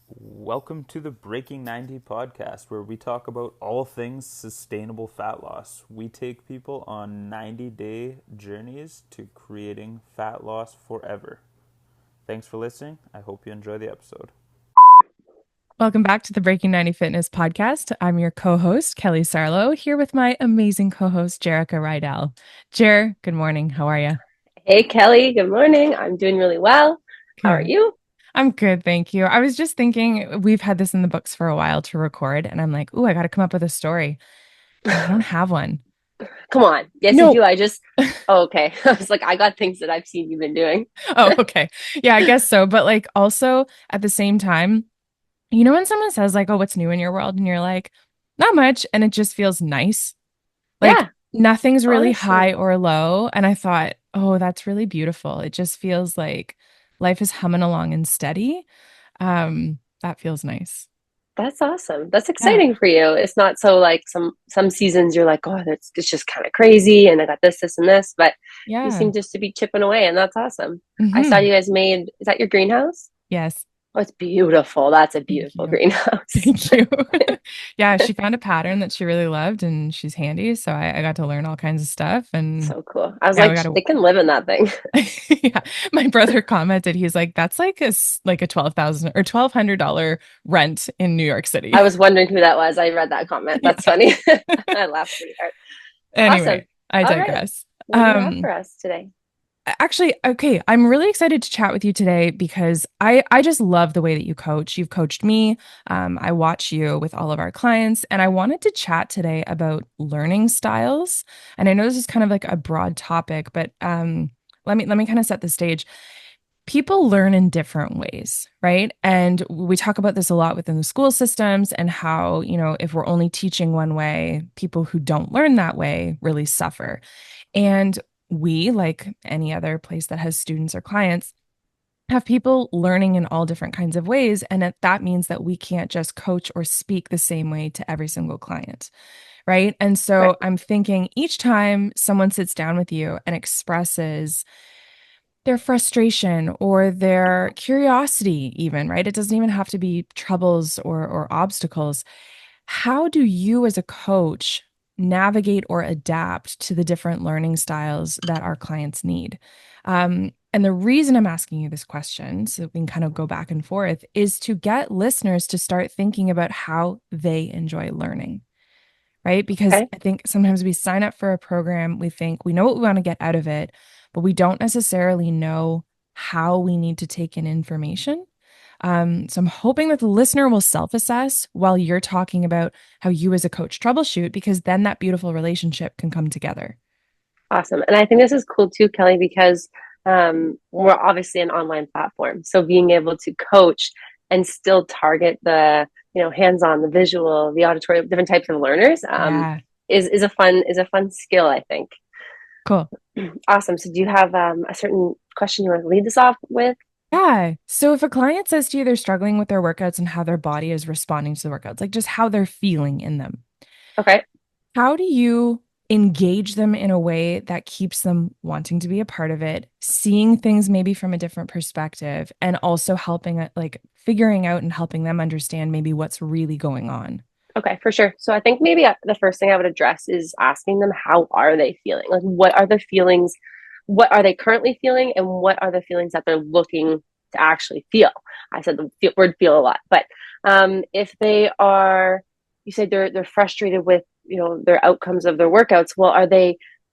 Welcome to the Breaking 90 podcast, where we talk about all things sustainable fat loss. We take people on 90-day journeys to creating fat loss forever. Thanks for listening. I hope you enjoy the episode. Welcome back to the Breaking 90 Fitness podcast. I'm your co-host, Kelly Sarlo, here with my amazing co-host, Jerrika Rydell. Jer, good morning. How are you? Hey, Kelly. Good morning. I'm doing really well. How are Good. you? I'm good, thank you. I was just thinking we've had this in the books for a while to record, and I'm like, ooh, I got to come up with a story. And I don't have one. Come on. Yes, you No. do. Oh, okay. I was like, I got things that I've seen you've been doing. Oh, okay. Yeah, I guess so. But like also at the same time, you know, when someone says like, oh, what's new in your world? And you're like, not much. And it just feels nice. Like Yeah, nothing's really honestly. high or low. And I thought, oh, that's really beautiful. It just feels like life is humming along and steady. That feels nice. That's awesome. That's Yeah. exciting for you. It's not so like some seasons you're like, oh, that's it's just kind of crazy and I got this, and this, but you Yeah. seem just to be chipping away and that's awesome. I saw Hmm. you guys made, is that your greenhouse? Yes. Oh, it's beautiful. That's a Thank beautiful you. greenhouse. Thank you. Yeah, she found a pattern that she really loved and she's handy. So I got to learn all kinds of stuff. And So cool. I was yeah, we like, got to they can live in that thing. yeah, my brother commented, he's like, that's like like a 12,000 or $1,200 rent in New York City. I was wondering who that was. I read that comment. Yeah. That's funny. I laughed pretty hard. Awesome. Anyway, I All right. digress. What do you have for us today? Actually, okay, I'm really excited to chat with you today because I just love the way that you coach. You've coached me. I watch you with all of our clients, and I wanted to chat today about learning styles. And I know this is kind of like a broad topic, but let me kind of set the stage. People learn in different ways, right? And we talk about this a lot within the school systems and how, you know, if we're only teaching one way, people who don't learn that way really suffer. And we, like any other place that has students or clients, have people learning in all different kinds of ways. And that means that we can't just coach or speak the same way to every single client, right? And Right. so I'm thinking each time someone sits down with you and expresses their frustration or their curiosity, even, right? It doesn't even have to be troubles or obstacles. How do you, as a coach, navigate or adapt to the different learning styles that our clients need? And the reason I'm asking you this question, so we can kind of go back and forth, is to get listeners to start thinking about how they enjoy learning, right? Because Okay. I think sometimes we sign up for a program, we think we know what we want to get out of it, but we don't necessarily know how we need to take in information. So I'm hoping that the listener will self-assess while you're talking about how you as a coach troubleshoot, because then that beautiful relationship can come together. Awesome. And I think this is cool too, Kelly, because we're obviously an online platform. So being able to coach and still target the, hands-on, the visual, the auditory, different types of learners, Yeah, is a fun skill, I think. cool. Awesome. So do you have a certain question you want to lead this off with? Yeah. So if a client says to you they're struggling with their workouts and how their body is responding to the workouts, like just how they're feeling in them, Okay. how do you engage them in a way that keeps them wanting to be a part of it, seeing things maybe from a different perspective, and also helping like figuring out and helping them understand maybe what's really going on? Okay, for sure. So I think maybe the first thing I would address is asking them, how are they feeling? Like, what are the feelings? What are they currently feeling? And what are the feelings that they're looking to actually feel? I said the word feel a lot, but if they are, you said they're frustrated with, their outcomes of their workouts. Well,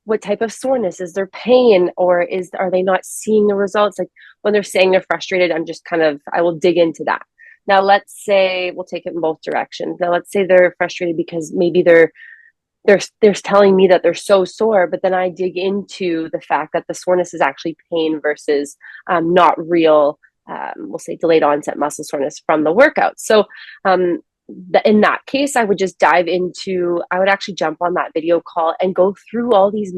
what type of soreness? Is there pain, or are they not seeing the results? Like when they're saying they're frustrated, I will dig into that. Now, let's say we'll take it in both directions. Now, let's say they're frustrated because maybe they're telling me that they're so sore, but then I dig into the fact that the soreness is actually pain versus not real, we'll say delayed onset muscle soreness from the workout. So in that case, I would actually jump on that video call and go through all these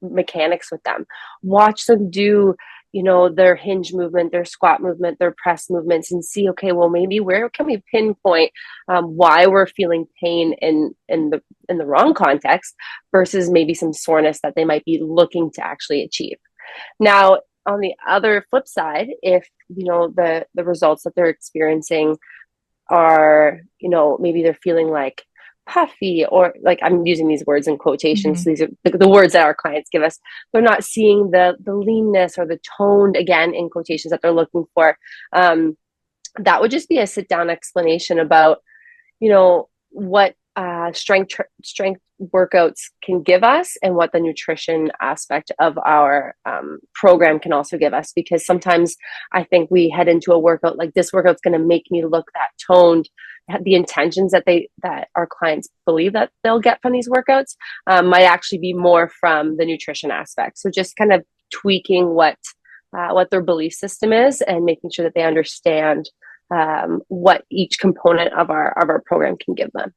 mechanics with them, watch them do their hinge movement, their squat movement, their press movements, and see, okay, well, maybe where can we pinpoint why we're feeling pain in the wrong context versus maybe some soreness that they might be looking to actually achieve. Now, on the other flip side, if the results that they're experiencing are, maybe they're feeling like puffy, or like, I'm using these words in quotations. Mm-hmm. So these are the words that our clients give us. They're not seeing the leanness or the toned, again, in quotations, that they're looking for. That would just be a sit down explanation about, what strength workouts can give us and what the nutrition aspect of our program can also give us. Because sometimes I think we head into a workout like, this workout's going to make me look that toned. The intentions that our clients believe that they'll get from these workouts might actually be more from the nutrition aspect. So just kind of tweaking what their belief system is, and making sure that they understand what each component of our program can give them.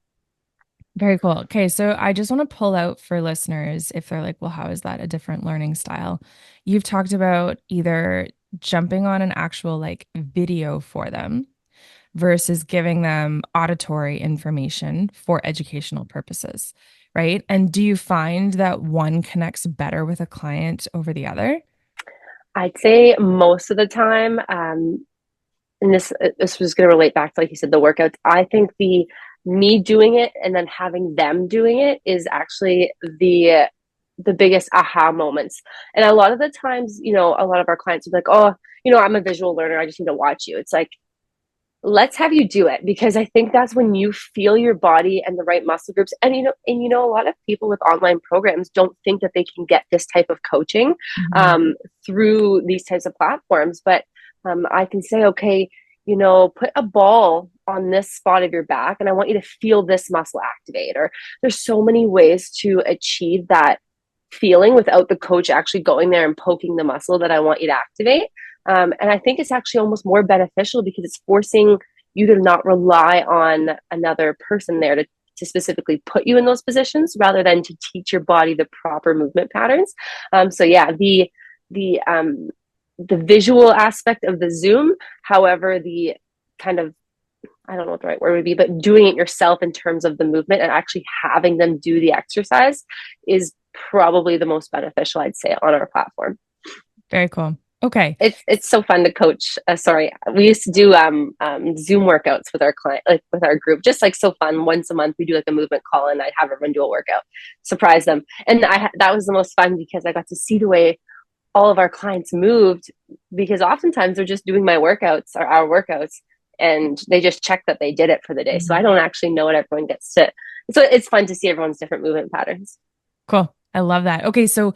Very cool. Okay, so I just want to pull out for listeners if they're like, well, how is that a different learning style? You've talked about either jumping on an actual like video for them versus giving them auditory information for educational purposes, right? And do you find that one connects better with a client over the other? I'd say most of the time, and this was going to relate back to, like you said, the workouts. I think the me doing it and then having them doing it is actually the biggest aha moments. And a lot of the times, a lot of our clients are like, oh, I'm a visual learner, I just need to watch you. It's like, let's have you do it, because I think that's when you feel your body and the right muscle groups. And a lot of people with online programs don't think that they can get this type of coaching Mm-hmm. through these types of platforms. But I can say, okay, put a ball on this spot of your back, and I want you to feel this muscle activate. Or there's so many ways to achieve that feeling without the coach actually going there and poking the muscle that I want you to activate. And I think it's actually almost more beneficial, because it's forcing you to not rely on another person there to specifically put you in those positions, rather than to teach your body the proper movement patterns. So yeah, the visual aspect of the Zoom, however, the kind of, I don't know what the right word would be, but doing it yourself in terms of the movement and actually having them do the exercise is probably the most beneficial, I'd say, on our platform. Very cool. Okay. It's so fun to coach. Sorry, we used to do Zoom workouts with our client, like with our group, just like so fun. Once a month, we do like a movement call, and I'd have everyone do a workout, surprise them, and that was the most fun, because I got to see the way all of our clients moved, because oftentimes they're just doing my workouts or our workouts, and they just check that they did it for the day. So I don't actually know what everyone gets to. So it's fun to see everyone's different movement patterns. Cool. I love that. Okay, so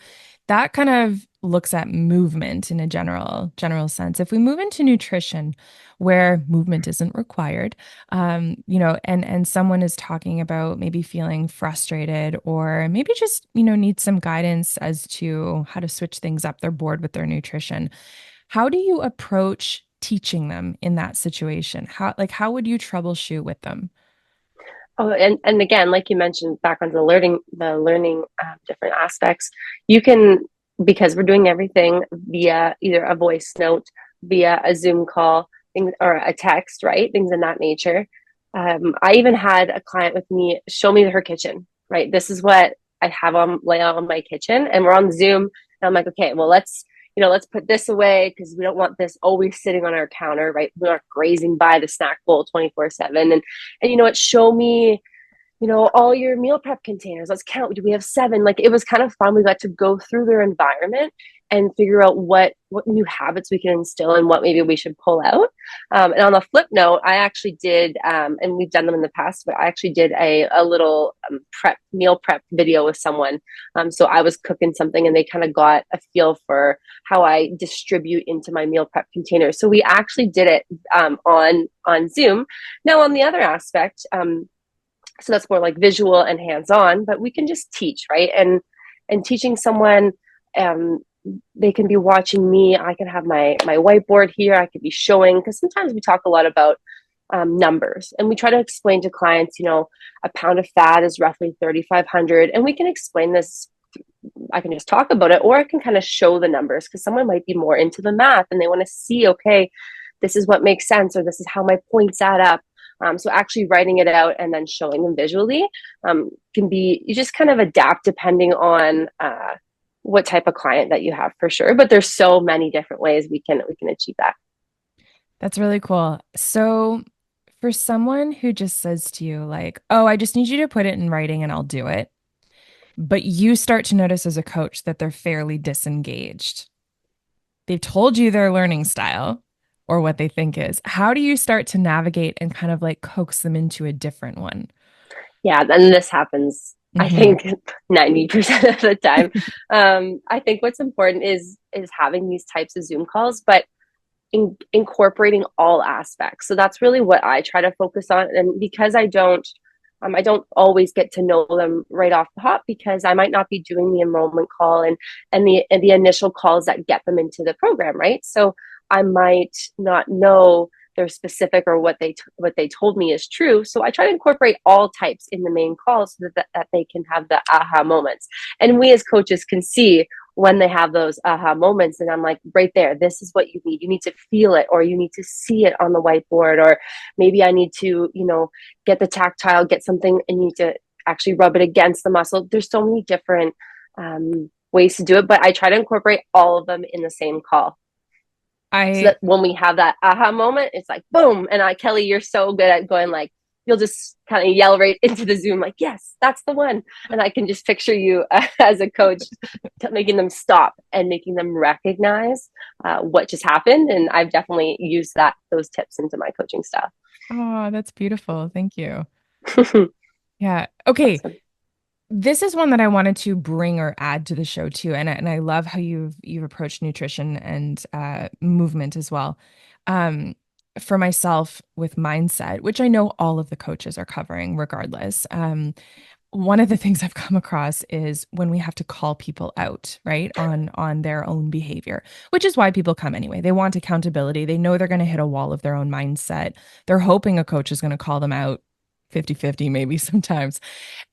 that kind of looks at movement in a general sense. If we move into nutrition, where movement isn't required, and someone is talking about maybe feeling frustrated, or maybe just need some guidance as to how to switch things up, they're bored with their nutrition. How do you approach teaching them in that situation? How would you troubleshoot with them? Oh, and again, like you mentioned, back on the learning different aspects, you can, because we're doing everything via either a voice note, via a Zoom call, things, or a text, right? Things in that nature. I even had a client with me show me her kitchen, right? This is what I have on layout on my kitchen, and we're on Zoom, and I'm like, okay, well, let's put this away, because we don't want this always sitting on our counter, right? We aren't grazing by the snack bowl 24/7. And show me, all your meal prep containers. Let's count. Do we have 7? Like, it was kind of fun. We got to go through their environment and figure out what new habits we can instill and what maybe we should pull out. And on the flip note, I actually did, and we've done them in the past, but I actually did a little meal prep video with someone. So I was cooking something, and they kind of got a feel for how I distribute into my meal prep containers. So we actually did it on Zoom. Now, on the other aspect, so that's more like visual and hands-on, but we can just teach, right? And teaching someone, they can be watching me. I can have my whiteboard here. I could be showing, because sometimes we talk a lot about numbers, and we try to explain to clients, a pound of fat is roughly 3,500, and we can explain this I can just talk about it, or I can kind of show the numbers because someone might be more into the math and they want to see, okay, this is what makes sense, or this is how my points add up. So actually writing it out and then showing them visually can be, you just kind of adapt depending on what type of client that you have for sure. But there's so many different ways we can achieve that. That's really cool. So, for someone who just says to you, like, oh, I just need you to put it in writing and I'll do it, but you start to notice as a coach that they're fairly disengaged. They've told you their learning style or what they think is. How do you start to navigate and kind of like coax them into a different one? Yeah, and this happens, I Hmm. think, 90% of the time. I think what's important is having these types of Zoom calls, but incorporating all aspects. So that's really what I try to focus on. And because I don't always get to know them right off the hop because I might not be doing the enrollment call and the initial calls that get them into the program, right? So I might not know their specific or what they told me is true. So I try to incorporate all types in the main call so that they can have the aha moments. And we as coaches can see when they have those aha moments, and I'm like, right there, this is what you need. You need to feel it, or you need to see it on the whiteboard, or maybe I need to, get the tactile, get something, and you need to actually rub it against the muscle. There's so many different ways to do it, but I try to incorporate all of them in the same call. So I that when we have that aha moment, it's like boom. And Kelly, you're so good at going like, you'll just kind of yell right into the Zoom, like, yes, that's the one. And I can just picture you as a coach making them stop and making them recognize what just happened. And I've definitely used those tips into my coaching style. Oh, that's beautiful. Thank you. Awesome. Yeah. Okay. This is one that I wanted to bring or add to the show too, and I love how you've approached nutrition and movement as well. Um, for myself with mindset, which I know all of the coaches are covering regardless. One of the things I've come across is when we have to call people out, right, on their own behavior, which is why people come anyway. They want accountability. They know they're going to hit a wall of their own mindset. They're hoping a coach is going to call them out 50-50 maybe sometimes.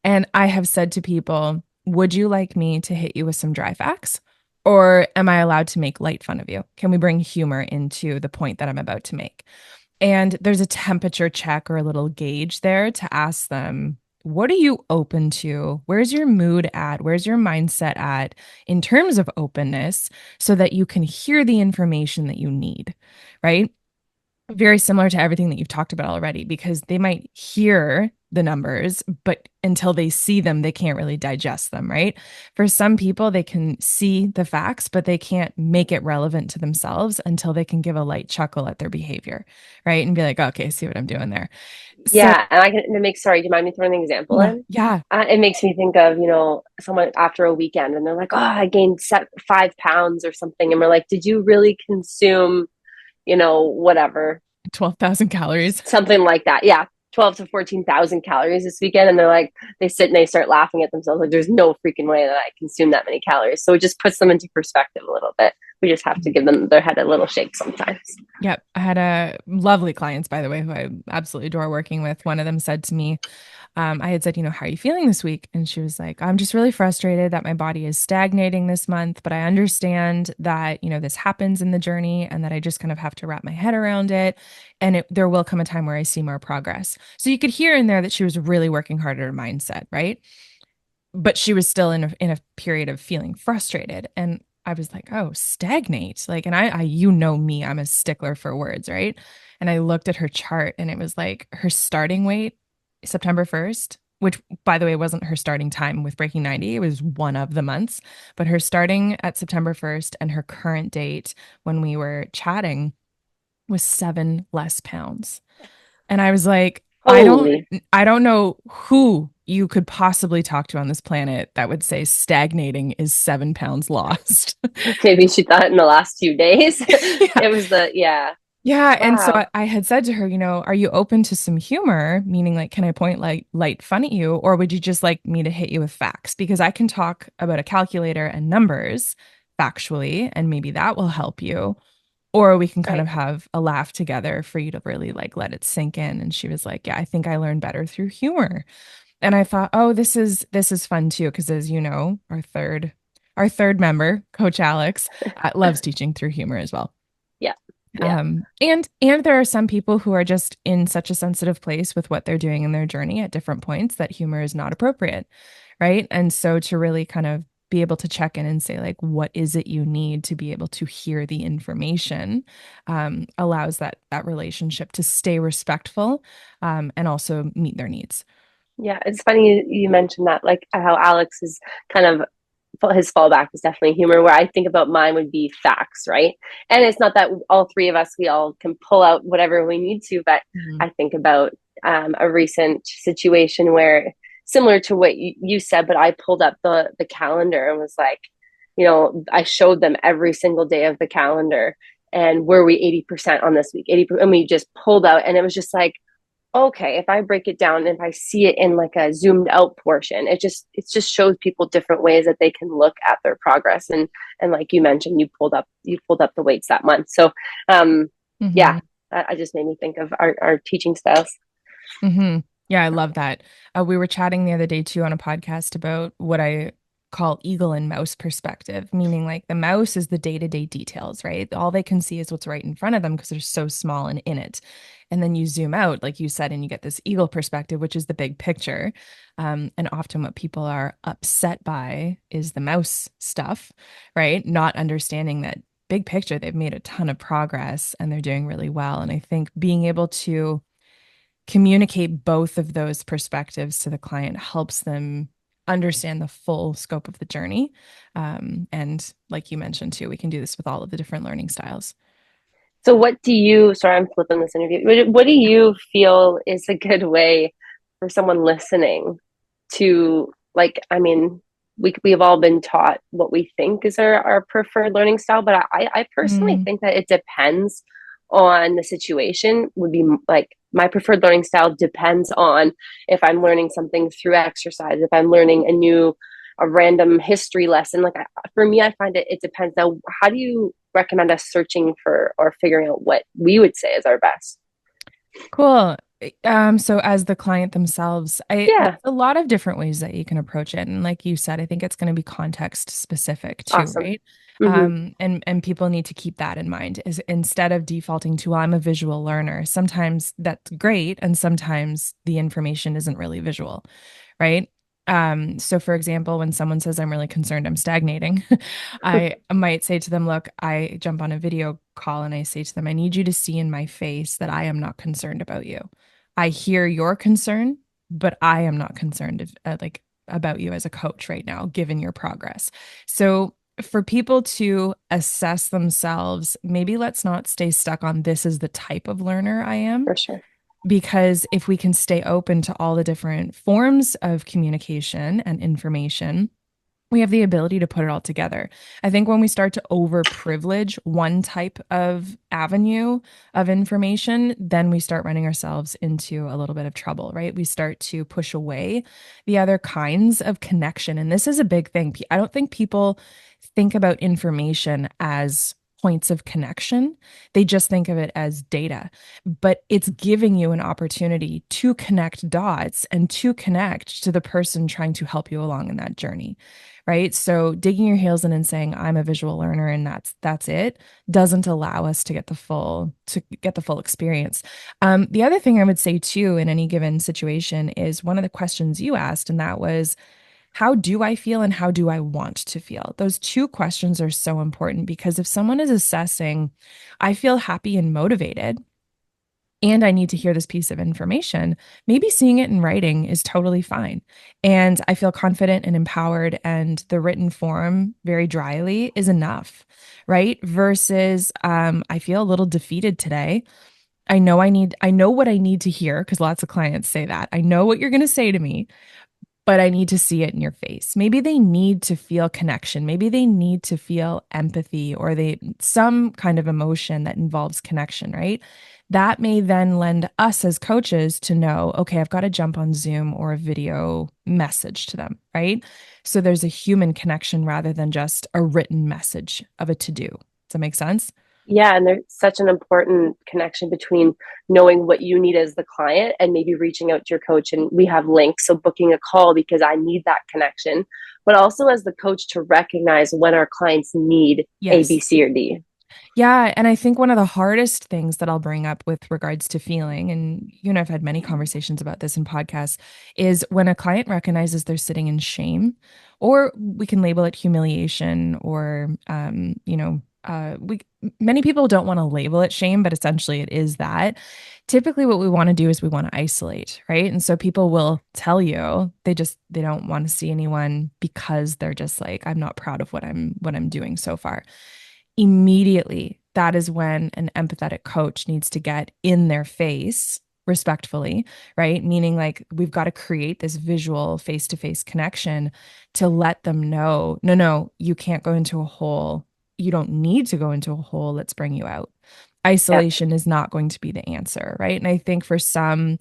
And I have said to people, would you like me to hit you with some dry facts? Or am I allowed to make light fun of you? Can we bring humor into the point that I'm about to make? And there's a temperature check or a little gauge there to ask them, what are you open to? Where's your mood at? Where's your mindset at in terms of openness so that you can hear the information that you need, right? Very similar to everything that you've talked about already, because they might hear the numbers, but until they see them, they can't really digest them, right? For some people, they can see the facts, but they can't make it relevant to themselves until they can give a light chuckle at their behavior, right? And be like, okay, see what I'm doing there. So, Yeah, and sorry, do you mind me throwing an example yeah, in? yeah, It makes me think of, someone after a weekend and they're like, oh, I gained 5 pounds or something. And we're like, did you really consume, whatever, 12,000 calories. something like that? Yeah, 12 to 14,000 calories this weekend. And they're like, they sit and they start laughing at themselves. Like, there's no freaking way that I consume that many calories. So it just puts them into perspective a little bit. We just have to give them their head a little shake sometimes. Yep. I had a lovely clients, by the way, who I absolutely adore working with. One of them said to me, I had said, how are you feeling this week? And she was like, I'm just really frustrated that my body is stagnating this month, but I understand that, this happens in the journey and that I just kind of have to wrap my head around it. And there will come a time where I see more progress. So you could hear in there that she was really working hard at her mindset, right? But she was still in a period of feeling frustrated. And I was like, oh, stagnate. Like, and I, me, I'm a stickler for words, right? And I looked at her chart and it was like her starting weight, September 1st, which by the way, wasn't her starting time with Breaking 90. It was one of the months, but her starting at September 1st and her current date when we were chatting was 7 less pounds. And I was like, Holy. I don't know who you could possibly talk to on this planet that would say stagnating is 7 pounds lost. Maybe she thought in the last few days. Yeah. It was yeah. Yeah. And so Wow. I had said to her, are you open to some humor? Meaning, like, can I point light fun at you? Or would you just like me to hit you with facts? Because I can talk about a calculator and numbers factually, and maybe that will help you. Or we can kind of Right. have a laugh together for you to really like let it sink in. And she was like, yeah, I think I learned better through humor. And I thought, oh, this is fun too, because as you know, our third our third member, Coach Alex, loves teaching through humor as well. Yeah. Yeah. And there are some people who are just in such a sensitive place with what they're doing in their journey at different points that humor is not appropriate, right? And so to really kind of be able to check in and say, like, what is it you need to be able to hear the information, allows that relationship to stay respectful, and also meet their needs. Yeah. It's funny you mentioned that, like how Alex is kind of his fallback is definitely humor, where I think about mine would be facts, right? And it's not that all three of us, we all can pull out whatever we need to, but Mhm. I think about a recent situation where, similar to what you said, but I pulled up the calendar and was like, I showed them every single day of the calendar, and were we 80% on this week, 80%, and we just pulled out, and it was just like, okay, if I break it down, if I see it in like a zoomed out portion, it just shows people different ways that they can look at their progress. And like you mentioned, you pulled up the weights that month. So yeah, Mhm. I just made me think of our teaching styles. Hmm. Yeah, I love that. We were chatting the other day too on a podcast about what I call eagle and mouse perspective, meaning like the mouse is the day-to-day details, right? All they can see is what's right in front of them because they're so small and in it. And then you zoom out, like you said, and you get this eagle perspective, which is the big picture. And often what people are upset by is the mouse stuff, right? Not understanding that big picture, they've made a ton of progress and they're doing really well. And I think being able to communicate both of those perspectives to the client helps them understand the full scope of the journey. And like you mentioned too, we can do this with all of the different learning styles. So sorry, I'm flipping this interview. What do you feel is a good way for someone listening to, like, I mean, we've all been taught what we think is our preferred learning style, but I personally Mm, think that it depends on the situation. Would be like, my preferred learning style depends on if I'm learning something through exercise, if I'm learning a random history lesson. Like, for me, I find it depends. Now, how do you recommend us searching for or figuring out what we would say is our best? cool. So as the client themselves, there's Yeah. a lot of different ways that you can approach it. And like you said, I think it's going to be context specific too, Awesome. right? Mm-hmm. And people need to keep that in mind is instead of defaulting to, well, I'm a visual learner, sometimes that's great. And sometimes the information isn't really visual, right? So for example, when someone says I'm really concerned I'm stagnating, I might say to them, look, I jump on a video call and I say to them, I need you to see in my face that I am not concerned about you. I hear your concern, but I am not concerned like about you as a coach right now, given your progress. So for people to assess themselves, maybe let's not stay stuck on this is the type of learner I am, For sure. because if we can stay open to all the different forms of communication and information, we have the ability to put it all together. I think when we start to over privilege one type of avenue of information, then we start running ourselves into a little bit of trouble, right? We start to push away the other kinds of connection. And this is a big thing. I don't think people think about information as points of connection. They just think of it as data, but it's giving you an opportunity to connect dots and to connect to the person trying to help you along in that journey, right? So digging your heels in and saying I'm a visual learner and that's it doesn't allow us to get the full experience. The other thing I would say too in any given situation is one of the questions you asked, and that was, how do I feel and how do I want to feel? Those two questions are so important because if someone is assessing, I feel happy and motivated, and I need to hear this piece of information, maybe seeing it in writing is totally fine. And I feel confident and empowered, and the written form, very dryly, is enough, right? Versus, I feel a little defeated today. I know what I need to hear because lots of clients say that. I know what you're going to say to me, but I need to see it in your face. Maybe they need to feel connection. Maybe they need to feel empathy or some kind of emotion that involves connection, right? That may then lend us as coaches to know, okay, I've got to jump on Zoom or a video message to them, right? So there's a human connection rather than just a written message of a to do. Does that make sense? Yeah, and there's such an important connection between knowing what you need as the client and maybe reaching out to your coach. And we have links, so booking a call because I need that connection, but also as the coach to recognize when our clients need A, B, Yes. C, or D. Yeah, and I think one of the hardest things that I'll bring up with regards to feeling, and you and I've had many conversations about this in podcasts, is when a client recognizes they're sitting in shame, or we can label it humiliation, or we many people don't want to label it shame, but essentially it is that. Typically, what we want to do is we want to isolate, right? And so people will tell you they don't want to see anyone because they're just like, I'm not proud of what I'm doing so far. Immediately, that is when an empathetic coach needs to get in their face respectfully, right? Meaning, like, we've got to create this visual face to face connection to let them know, no, no, you can't go into a hole. You don't need to go into a hole. Let's bring you out. Yeah, Isolation is not going to be the answer, right? And I think for some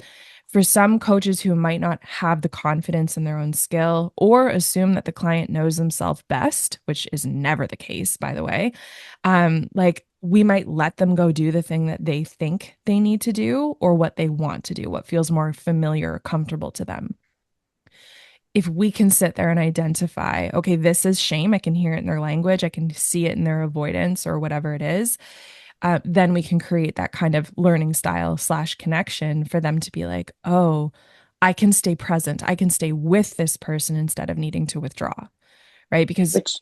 coaches who might not have the confidence in their own skill or assume that the client knows themselves best, which is never the case, by the way, like, we might let them go do the thing that they think they need to do or what they want to do, what feels more familiar or comfortable to them. If we can sit there and identify, okay, this is shame, I can hear it in their language, I can see it in their avoidance or whatever it is, then we can create that kind of learning style slash connection for them to be like, oh, I can stay present. I can stay with this person instead of needing to withdraw. Right. Because, which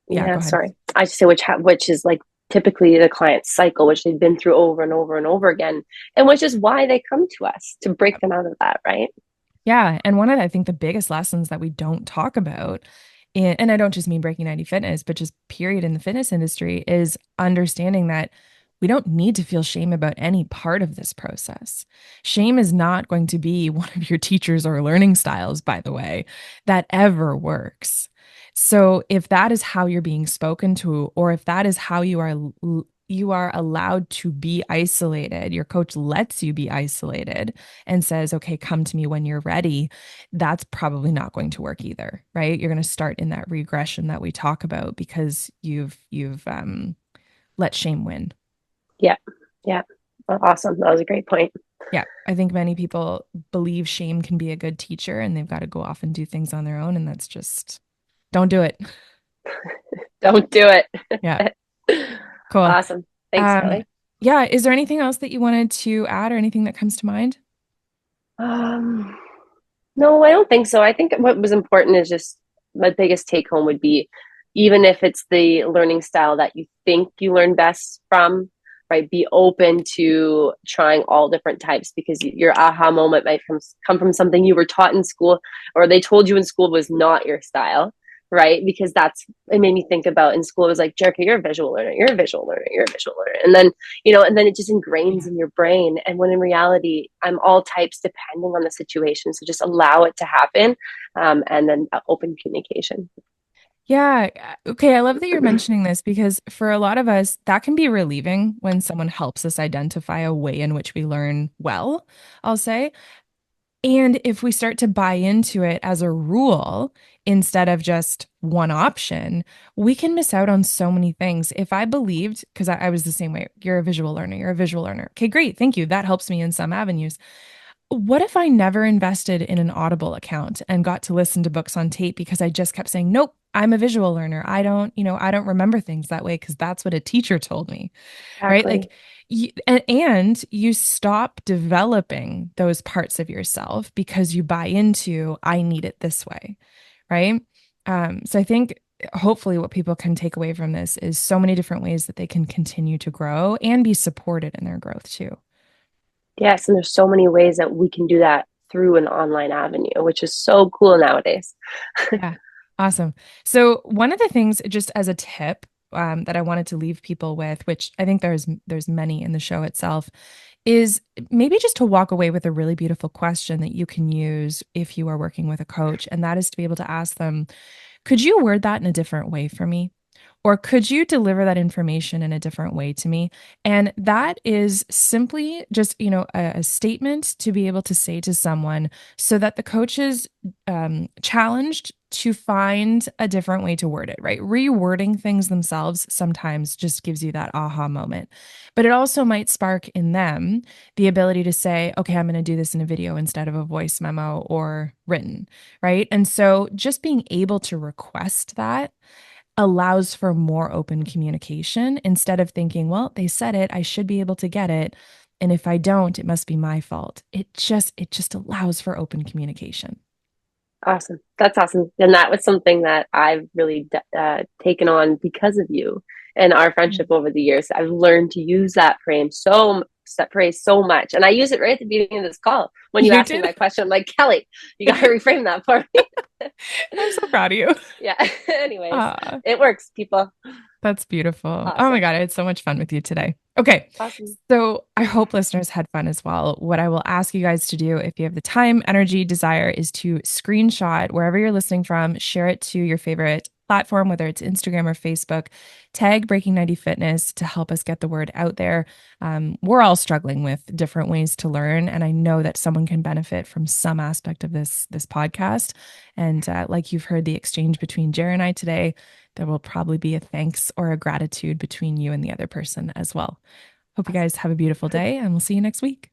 yeah, yeah, go ahead. sorry, I just say which is like typically the client's cycle, which they've been through over and over and over again, and which is why they come to us to break them out of that, right? Yeah. And one of, I think, the biggest lessons that we don't talk about, and I don't just mean Breaking 90 Fitness, but just period in the fitness industry, is understanding that we don't need to feel shame about any part of this process. Shame is not going to be one of your teachers or learning styles, by the way, that ever works. So if that is how you're being spoken to, or if that is how you are allowed to be isolated, your coach lets you be isolated and says, okay, come to me when you're ready, that's probably not going to work either, right? You're going to start in that regression that we talk about because you've let shame win. Yeah, yeah. Well, awesome. That was a great point. Yeah, I think many people believe shame can be a good teacher and they've got to go off and do things on their own, and that's just, don't do it. Don't do Yeah, it. cool. Awesome. Thanks, Um, Kelly. yeah, is there anything else that you wanted to add or anything that comes to mind? Um, no, I don't think so. I think what was important is just my biggest take home would be even if it's the learning style that you think you learn best from, right? Be open to trying all different types because your aha moment might come from something you were taught in school or they told you in school was not your style, right? Because that's it made me think about in school it was like, Jerrika, you're a visual learner, you're a visual learner, you're a visual learner. And then it just ingrains Yeah. in your brain. And when in reality, I'm all types depending on the situation. So just allow it to happen. And then open communication. Yeah. Okay. I love that you're mentioning this because for a lot of us, that can be relieving when someone helps us identify a way in which we learn well, I'll say. And if we start to buy into it as a rule instead of just one option, we can miss out on so many things. If I believed, because I was the same way, you're a visual learner, you're a visual learner. Okay, great. Thank you. That helps me in some avenues. What if I never invested in an Audible account and got to listen to books on tape because I just kept saying, nope, I'm a visual learner. I don't remember things that way because that's what a teacher told me, right? Exactly. Like, and you stop developing those parts of yourself because you buy into, I need it this way, right? So I think hopefully what people can take away from this is so many different ways that they can continue to grow and be supported in their growth too. Yes. And there's so many ways that we can do that through an online avenue, which is so cool nowadays. Yeah. Awesome. So one of the things, just as a tip, that I wanted to leave people with, which I think there's many in the show itself, is maybe just to walk away with a really beautiful question that you can use if you are working with a coach, and that is to be able to ask them, could you word that in a different way for me? Or could you deliver that information in a different way to me? And that is simply just, a statement to be able to say to someone so that the coach is challenged to find a different way to word it, right? Rewording things themselves sometimes just gives you that aha moment. But it also might spark in them the ability to say, okay, I'm going to do this in a video instead of a voice memo or written, right? And so just being able to request that allows for more open communication instead of thinking, well, they said it, I should be able to get it. And if I don't, it must be my fault. It just allows for open communication. Awesome. That's awesome. And that was something that I've really taken on because of you and our friendship over the years. I've learned to use that phrase so much. And I use it right at the beginning of this call. When you You asked me did. that question, I'm like, Kelly, you got to reframe that for me. I'm so proud of you. Yeah. Anyways, Ah, it works, people. that's beautiful. Oh my Awesome. God, I had so much fun with you today. Okay. Awesome. So I hope listeners had fun as well. What I will ask you guys to do, if you have the time, energy, desire, is to screenshot wherever you're listening from, share it to your favorite platform, whether it's Instagram or Facebook, tag Breaking 90 Fitness to help us get the word out there. We're all struggling with different ways to learn, and I know that someone can benefit from some aspect of this podcast. And like you've heard the exchange between Jerry and I today, there will probably be a thanks or a gratitude between you and the other person as well. Hope you guys have a beautiful day, and we'll see you next week.